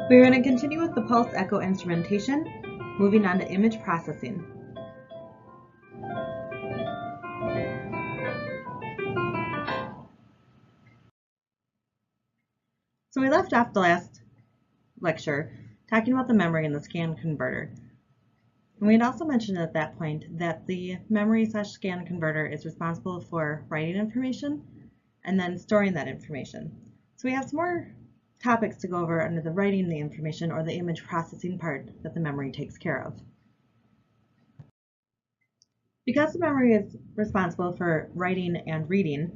We're going to continue with the pulse echo instrumentation, moving on to image processing. So we left off the last lecture talking about the memory and the scan converter. And we had also mentioned at that point that the memory/scan converter is responsible for writing information and then storing that information. So we have some more topics to go over under the writing the information or the image processing part that the memory takes care of. Because the memory is responsible for writing and reading,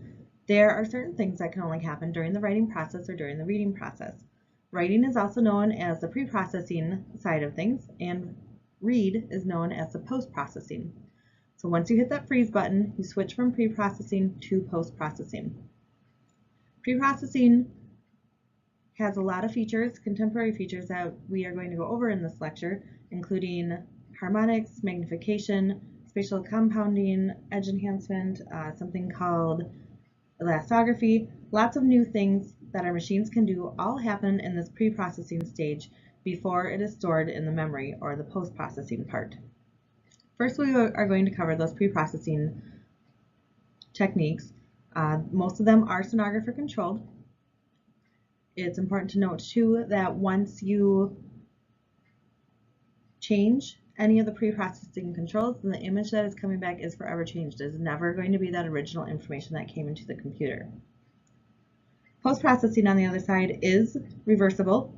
there are certain things that can only happen during the writing process or during the reading process. Writing is also known as the pre-processing side of things, and read is known as the post-processing. So once you hit that freeze button, you switch from pre-processing to post-processing. Pre-processing has a lot of features, contemporary features that we are going to go over in this lecture, including harmonics, magnification, spatial compounding, edge enhancement, something called elastography. Lots of new things that our machines can do all happen in this pre-processing stage before it is stored in the memory or the post-processing part. First, we are going to cover those pre-processing techniques. Most of them are sonographer controlled. It's important to note too that once you change any of the pre-processing controls, then the image that is coming back is forever changed. It is never going to be that original information that came into the computer. Post-processing on the other side is reversible,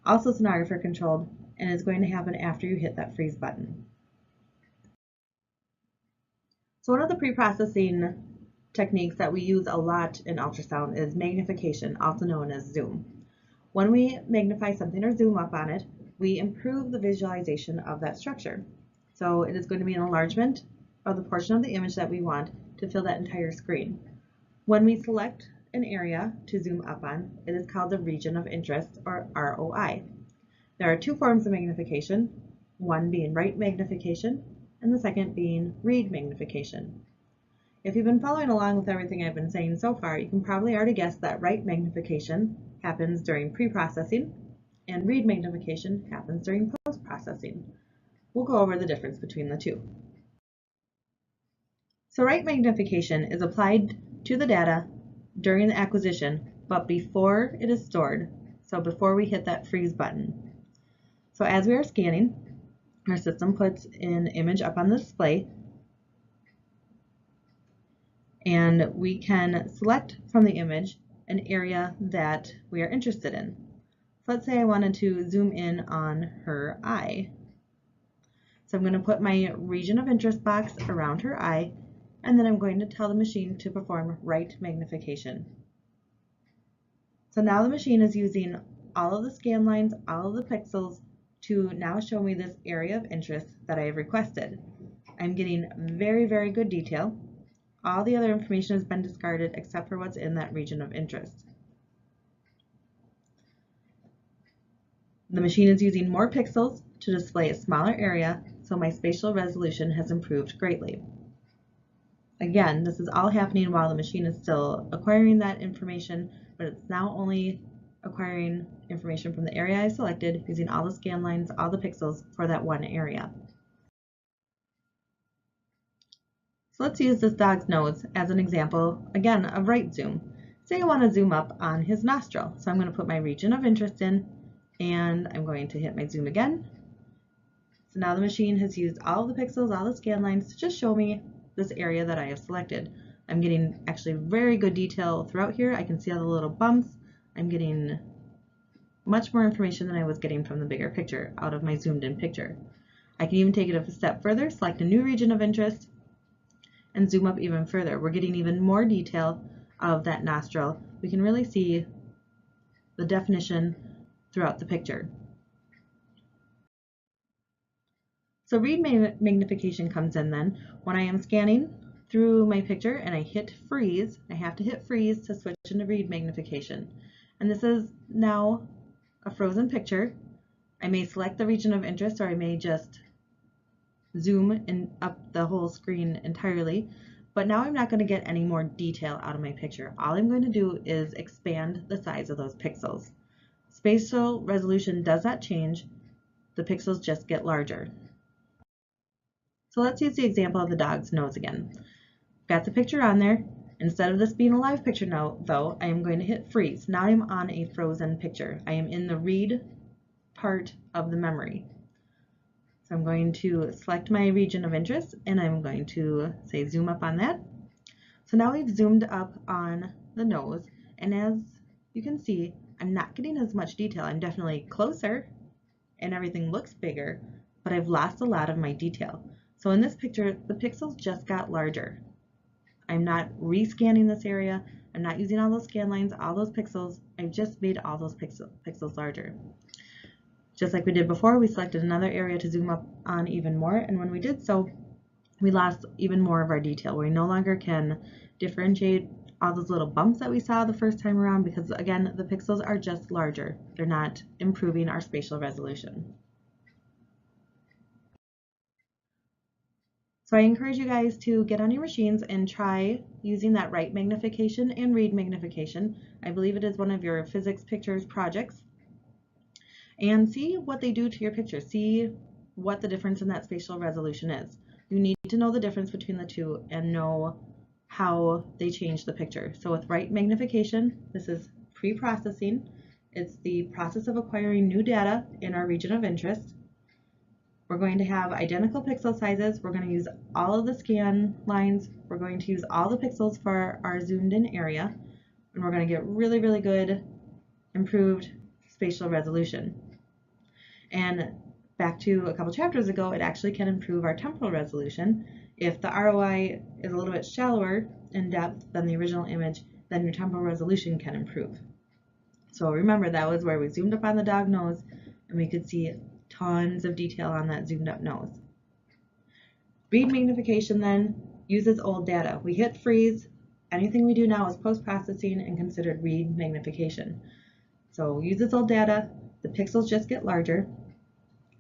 also sonographer controlled, and is going to happen after you hit that freeze button. So one of the pre-processing techniques that we use a lot in ultrasound is magnification, also known as zoom. When we magnify something or zoom up on it, we improve the visualization of that structure. So it is going to be an enlargement of the portion of the image that we want to fill that entire screen. When we select an area to zoom up on, it is called the region of interest, or ROI. There are two forms of magnification, one being right magnification and the second being read magnification. If you've been following along with everything I've been saying so far, you can probably already guess that right magnification happens during pre-processing and read magnification happens during post-processing. We'll go over the difference between the two. So right magnification is applied to the data during the acquisition, but before it is stored, so before we hit that freeze button. So as we are scanning, our system puts an image up on the display, and we can select from the image an area that we are interested in. So let's say I wanted to zoom in on her eye. So I'm going to put my region of interest box around her eye, and then I'm going to tell the machine to perform right magnification. So now the machine is using all of the scan lines, all of the pixels, to now show me this area of interest that I have requested. I'm getting very, very good detail. All the other information has been discarded except for what's in that region of interest. The machine is using more pixels to display a smaller area, so my spatial resolution has improved greatly. Again, this is all happening while the machine is still acquiring that information, but it's now only acquiring information from the area I selected using all the scan lines, all the pixels for that one area. So let's use this dog's nose as an example, again, of right zoom. Say I want to zoom up on his nostril. So I'm going to put my region of interest in, and I'm going to hit my zoom again. So now the machine has used all the pixels, all the scan lines to just show me this area that I have selected. I'm getting actually very good detail throughout here. I can see all the little bumps. I'm getting much more information than I was getting from the bigger picture out of my zoomed in picture. I can even take it a step further, select a new region of interest, and zoom up even further. We're getting even more detail of that nostril. We can really see the definition throughout the picture. So read magnification comes in then when I am scanning through my picture and I hit freeze. I have to hit freeze to switch into read magnification. And this is now a frozen picture. I may select the region of interest, or I may just zoom in up the whole screen entirely. But now I'm not going to get any more detail out of my picture. All I'm going to do is expand the size of those pixels. Spatial resolution does not change, the pixels just get larger. So let's use the example of the dog's nose again. Got the picture on there. Instead of this being a live picture now, though, I am going to hit freeze. Now I'm on a frozen picture. I am in the read part of the memory. So I'm going to select my region of interest and I'm going to say zoom up on that. So now we've zoomed up on the nose, and as you can see, I'm not getting as much detail. I'm definitely closer and everything looks bigger, but I've lost a lot of my detail. So in this picture, the pixels just got larger. I'm not rescanning this area. I'm not using all those scan lines, all those pixels. I've just made all those pixels larger. Just like we did before, we selected another area to zoom up on even more, and when we did so, we lost even more of our detail. We no longer can differentiate all those little bumps that we saw the first time around because, again, the pixels are just larger. They're not improving our spatial resolution. So I encourage you guys to get on your machines and try using that write magnification and read magnification. I believe it is one of your physics pictures projects. And see what they do to your picture. See what the difference in that spatial resolution is. You need to know the difference between the two and know how they change the picture. So with write magnification, this is pre-processing. It's the process of acquiring new data in our region of interest. We're going to have identical pixel sizes. We're going to use all of the scan lines. We're going to use all the pixels for our zoomed in area. And we're going to get really, really good improved spatial resolution. And back to a couple chapters ago, it actually can improve our temporal resolution. If the ROI is a little bit shallower in depth than the original image, then your temporal resolution can improve. So remember, that was where we zoomed up on the dog nose and we could see tons of detail on that zoomed up nose. Read magnification then uses old data. We hit freeze. Anything we do now is post-processing and considered read magnification. So uses old data, the pixels just get larger.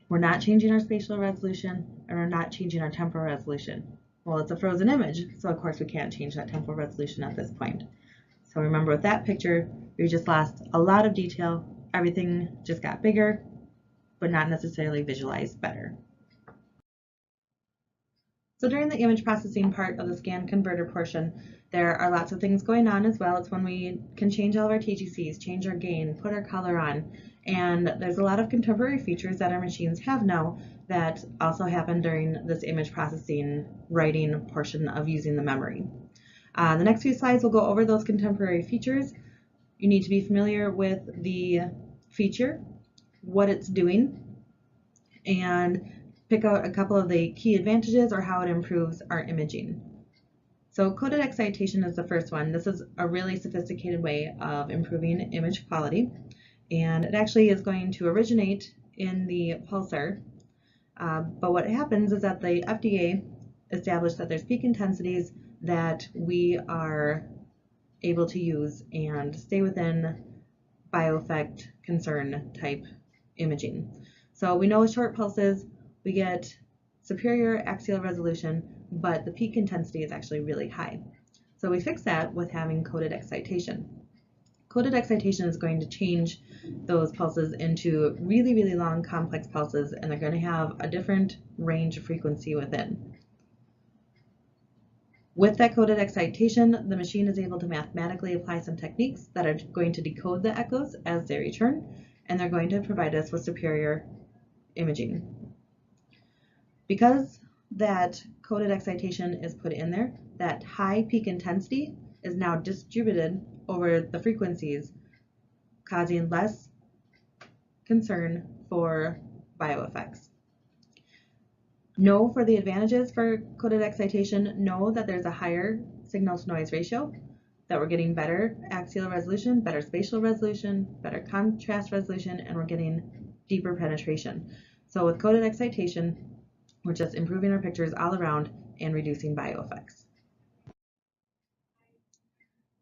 We're not changing our spatial resolution and we're not changing our temporal resolution. Well, it's a frozen image, so of course we can't change that temporal resolution at this point. So remember, with that picture, we just lost a lot of detail. Everything just got bigger, but not necessarily visualized better. So during the image processing part of the scan converter portion, there are lots of things going on as well. It's when we can change all of our TGCs, change our gain, put our color on, and there's a lot of contemporary features that our machines have now that also happen during this image processing writing portion of using the memory. The next few slides will go over those contemporary features. You need to be familiar with the feature, what it's doing, and pick out a couple of the key advantages or how it improves our imaging. So coded excitation is the first one. This is a really sophisticated way of improving image quality, and it actually is going to originate in the pulsar. But what happens is that the FDA established that there's peak intensities that we are able to use and stay within bioeffect concern type imaging. So we know with short pulses, we get superior axial resolution, but the peak intensity is actually really high. So we fix that with having coded excitation. Coded excitation is going to change those pulses into really, really long complex pulses, and they're going to have a different range of frequency within. With that coded excitation, the machine is able to mathematically apply some techniques that are going to decode the echoes as they return, and they're going to provide us with superior imaging. Because that coded excitation is put in there, that high peak intensity is now distributed over the frequencies, causing less concern for bioeffects. Know for the advantages for coded excitation, know that there's a higher signal to noise ratio, that we're getting better axial resolution, better spatial resolution, better contrast resolution, and we're getting deeper penetration. So with coded excitation, we're just improving our pictures all around and reducing bioeffects.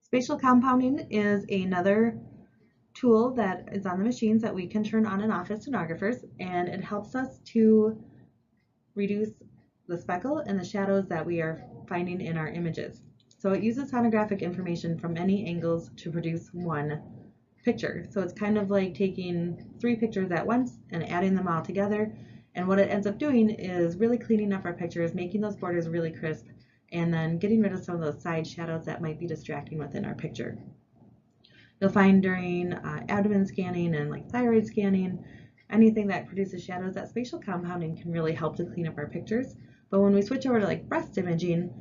Spatial compounding is another tool that is on the machines that we can turn on and off as stenographers, and it helps us to reduce the speckle and the shadows that we are finding in our images. So it uses sonographic information from many angles to produce one picture. So it's kind of like taking 3 pictures at once and adding them all together. And what it ends up doing is really cleaning up our pictures, making those borders really crisp, and then getting rid of some of those side shadows that might be distracting within our picture. You'll find during abdomen scanning and like thyroid scanning, anything that produces shadows, that spatial compounding can really help to clean up our pictures. But when we switch over to like breast imaging,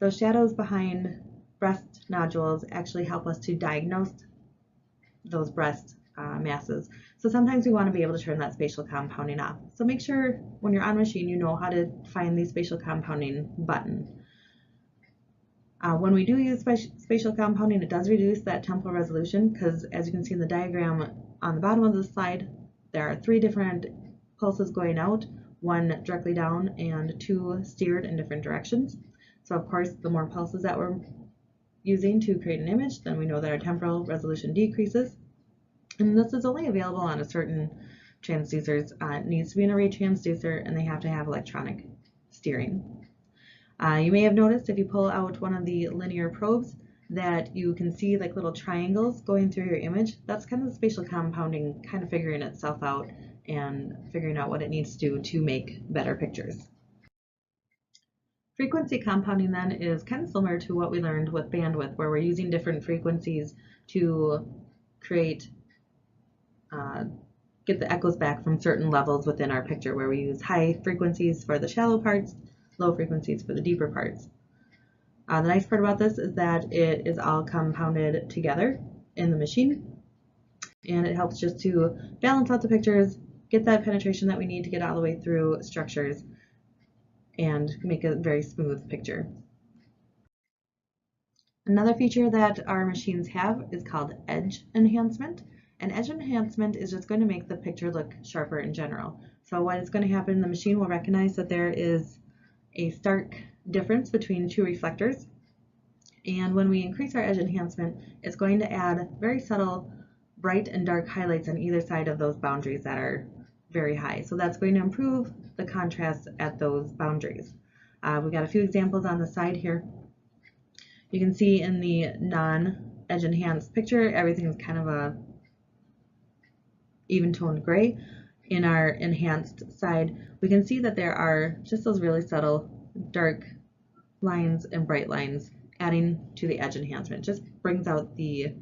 those shadows behind breast nodules actually help us to diagnose those breast masses. So sometimes we want to be able to turn that spatial compounding off. So make sure when you're on machine, you know how to find the spatial compounding button. When we do use spatial compounding, it does reduce that temporal resolution because, as you can see in the diagram on the bottom of the slide, there are 3 different pulses going out, 1 directly down and 2 steered in different directions. So of course, the more pulses that we're using to create an image, then we know that our temporal resolution decreases. And this is only available on a certain transducers. It needs to be an array transducer, and they have to have electronic steering. You may have noticed if you pull out one of the linear probes that you can see like little triangles going through your image. That's kind of the spatial compounding kind of figuring itself out and figuring out what it needs to do to make better pictures. Frequency compounding then is kind of similar to what we learned with bandwidth, where we're using different frequencies to create, get the echoes back from certain levels within our picture, where we use high frequencies for the shallow parts, low frequencies for the deeper parts. The nice part about this is that it is all compounded together in the machine, and it helps just to balance out the pictures, get that penetration that we need to get all the way through structures, and make a very smooth picture. Another feature that our machines have is called edge enhancement. And edge enhancement is just going to make the picture look sharper in general. So what is going to happen, the machine will recognize that there is a stark difference between 2 reflectors. And when we increase our edge enhancement, it's going to add very subtle bright and dark highlights on either side of those boundaries that are very high. So that's going to improve the contrast at those boundaries. We've got a few examples on the side here. You can see in the non-edge enhanced picture, everything's kind of a even toned gray. In our enhanced side, we can see that there are just those really subtle dark lines and bright lines adding to the edge enhancement. Just brings out the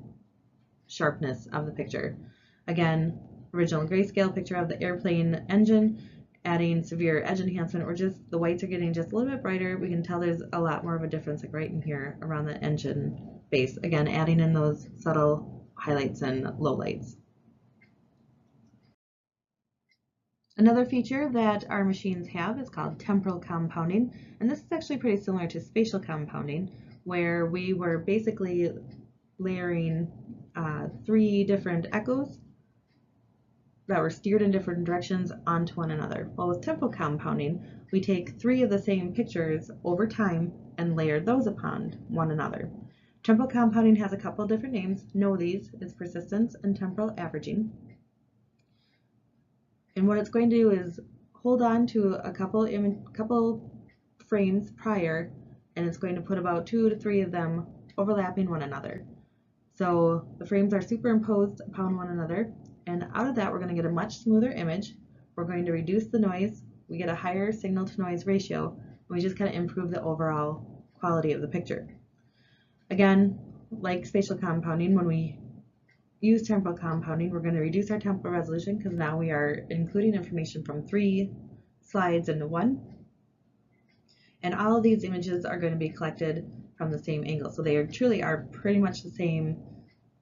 sharpness of the picture. Again, original grayscale picture of the airplane engine, adding severe edge enhancement, or just the whites are getting just a little bit brighter. We can tell there's a lot more of a difference like right in here around the engine base. Again, adding in those subtle highlights and lowlights. Another feature that our machines have is called temporal compounding, and this is actually pretty similar to spatial compounding, where we were basically layering 3 different echoes that were steered in different directions onto one another. Well, with temporal compounding, we take 3 of the same pictures over time and layer those upon one another. Temporal compounding has a couple different names. Know these: is persistence and temporal averaging. And what it's going to do is hold on to a couple frames prior, and it's going to put about 2 to 3 of them overlapping one another. So the frames are superimposed upon one another, and out of that we're going to get a much smoother image. We're going to reduce the noise. We get a higher signal to noise ratio, and we just kind of improve the overall quality of the picture. Again, like spatial compounding, when we use temporal compounding, we're going to reduce our temporal resolution because now we are including information from 3 slides into 1. And all of these images are going to be collected from the same angle. So they truly are pretty much the same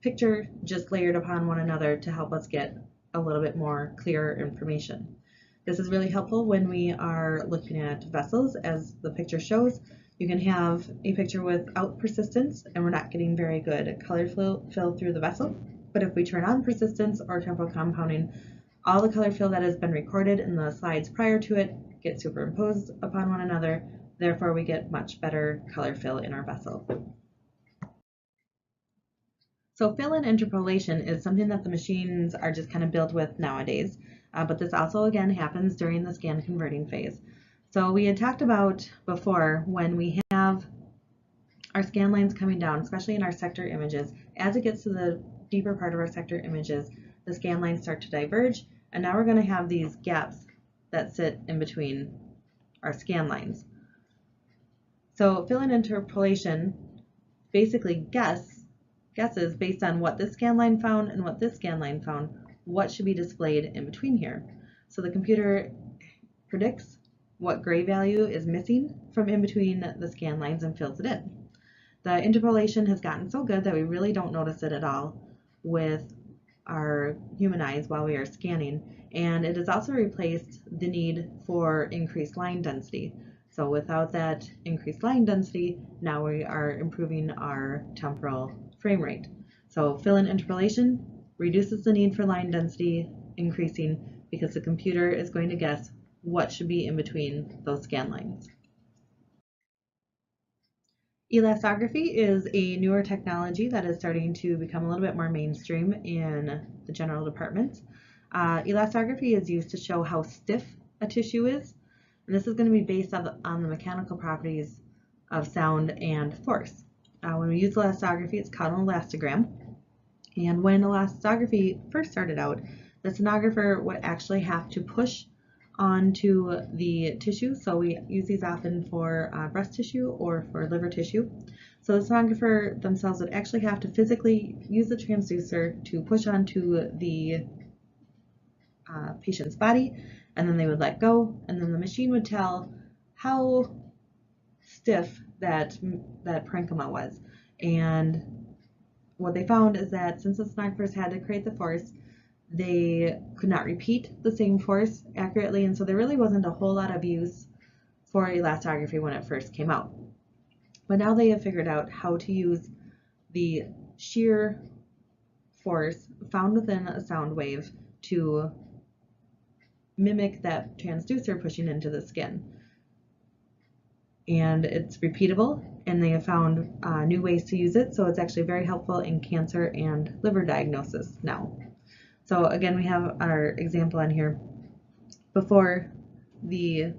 picture, just layered upon one another to help us get a little bit more clearer information. This is really helpful when we are looking at vessels, as the picture shows. You can have a picture without persistence and we're not getting very good color fill through the vessel. But if we turn on persistence or temporal compounding, all the color fill that has been recorded in the slides prior to it gets superimposed upon one another. Therefore, we get much better color fill in our vessel. So fill-in interpolation is something that the machines are just kind of built with nowadays. But this also, again, happens during the scan converting phase. So we had talked about before, when we have our scan lines coming down, especially in our sector images, as it gets to the deeper part of our sector images, the scan lines start to diverge, and now we're going to have these gaps that sit in between our scan lines. So fill-in interpolation basically guesses based on what this scan line found and what this scan line found, what should be displayed in between here. So the computer predicts what gray value is missing from in between the scan lines and fills it in. The interpolation has gotten so good that we really don't notice it at all with our human eyes while we are scanning, and it has also replaced the need for increased line density. So without that increased line density, now we are improving our temporal frame rate. So fill-in interpolation reduces the need for line density increasing because the computer is going to guess what should be in between those scan lines. Elastography is a newer technology that is starting to become a little bit more mainstream in the general departments. Elastography is used to show how stiff a tissue is, and this is going to be based on the mechanical properties of sound and force. When we use elastography, it's called an elastogram. And when elastography first started out, the sonographer would actually have to push onto the tissue. So we use these often for breast tissue or for liver tissue. So the sonographer themselves would actually have to physically use the transducer to push onto the patient's body, and then they would let go, and then the machine would tell how stiff that parenchyma was. And what they found is that since the sonographers had to create the force, they could not repeat the same force accurately, and so there really wasn't a whole lot of use for elastography when it first came out. But now they have figured out how to use the shear force found within a sound wave to mimic that transducer pushing into the skin. And it's repeatable, and they have found new ways to use it, so it's actually very helpful in cancer and liver diagnosis now. So again, we have our example on here. Before, the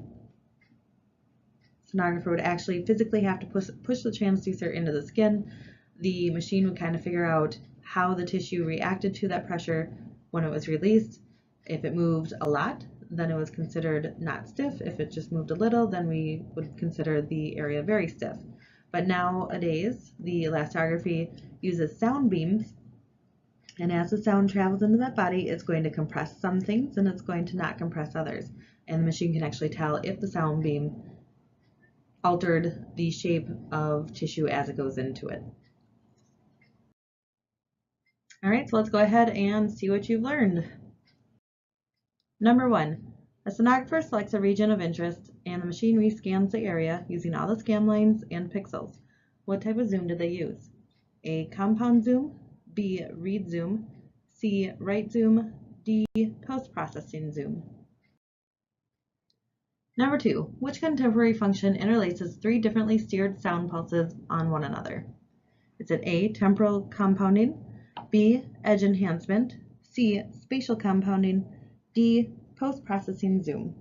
sonographer would actually physically have to push the transducer into the skin. The machine would kind of figure out how the tissue reacted to that pressure when it was released. If it moved a lot, then it was considered not stiff. If it just moved a little, then we would consider the area very stiff. But nowadays, the elastography uses sound beams, and as the sound travels into that body, it's going to compress some things and it's going to not compress others. And the machine can actually tell if the sound beam altered the shape of tissue as it goes into it. All right, so let's go ahead and see what you've learned. Number 1, a sonographer selects a region of interest and the machine rescans the area using all the scan lines and pixels. What type of zoom did they use? A compound zoom, B, read zoom, C, right zoom, D, post-processing zoom. Number 2, which contemporary function interlaces 3 differently steered sound pulses on one another? Is it A, temporal compounding, B, edge enhancement, C, spatial compounding, D, post-processing zoom?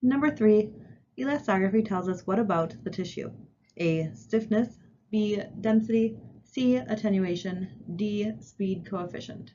Number 3, elastography tells us what about the tissue? A, stiffness, B, density, C, attenuation, D, speed coefficient.